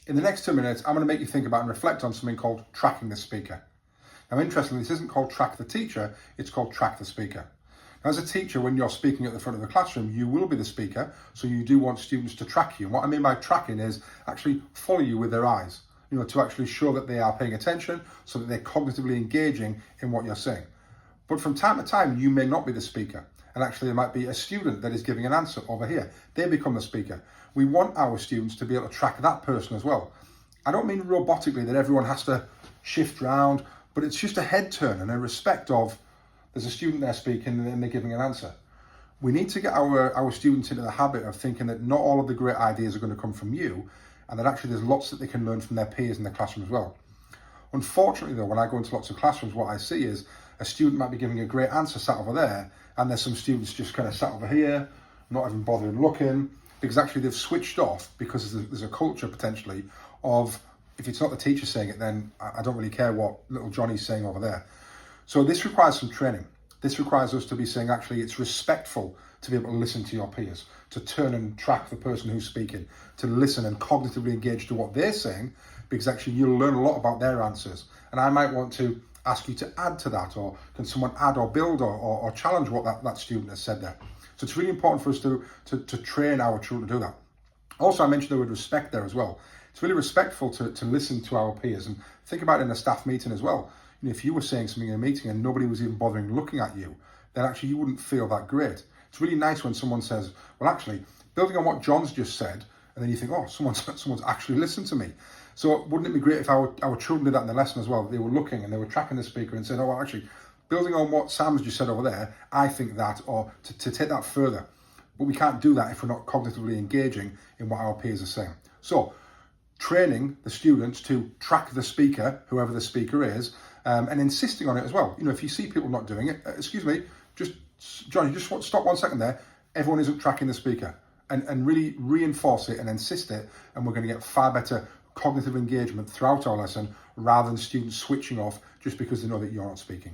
In the next 2 minutes, I'm going to make you think about and reflect on something called tracking the speaker. Now, interestingly, this isn't called track the teacher, it's called track the speaker. Now, as a teacher, when you're speaking at the front of the classroom, you will be the speaker, so you do want students to track you. And what I mean by tracking is actually follow you with their eyes, to actually show that they are paying attention so that they're cognitively engaging in what you're saying. But from time to time, you may not be the speaker. And actually, there might be a student that is giving an answer over here. They become the speaker. We want our students to be able to track that person as well. I don't mean robotically that everyone has to shift round, but it's just a head turn and a respect of, there's a student there speaking and they're giving an answer. We need to get our students into the habit of thinking that not all of the great ideas are going to come from you, and that actually there's lots that they can learn from their peers in the classroom as well. Unfortunately though, when I go into lots of classrooms, what I see is a student might be giving a great answer sat over there, and there's some students just kind of sat over here, not even bothering looking, because actually they've switched off because there's a culture potentially of, if it's not the teacher saying it, then I don't really care what little Johnny's saying over there. So this requires some training. This requires us to be saying, actually, it's respectful to be able to listen to your peers, to turn and track the person who's speaking, to listen and cognitively engage to what they're saying, because actually you'll learn a lot about their answers. And I might want to ask you to add to that, or can someone add or build or challenge what that student has said there. So it's really important for us to train our children to do that. Also, I mentioned the word respect there as well. It's really respectful to listen to our peers, and think about it in a staff meeting as well. If you were saying something in a meeting and nobody was even bothering looking at you, then actually you wouldn't feel that great. It's really nice when someone says, well, actually, building on what John's just said, and then you think, oh, someone's actually listened to me. So wouldn't it be great if our children did that in the lesson as well? They were looking and they were tracking the speaker and saying, oh, well, actually, building on what Sam's just said over there, I think that, or to take that further. But we can't do that if we're not cognitively engaging in what our peers are saying. So training the students to track the speaker, whoever the speaker is, and insisting on it as well. If you see people not doing it, excuse me, Johnny, just stop 1 second there. Everyone isn't tracking the speaker, and really reinforce it and insist it, and we're going to get far better cognitive engagement throughout our lesson rather than students switching off just because they know that you're not speaking.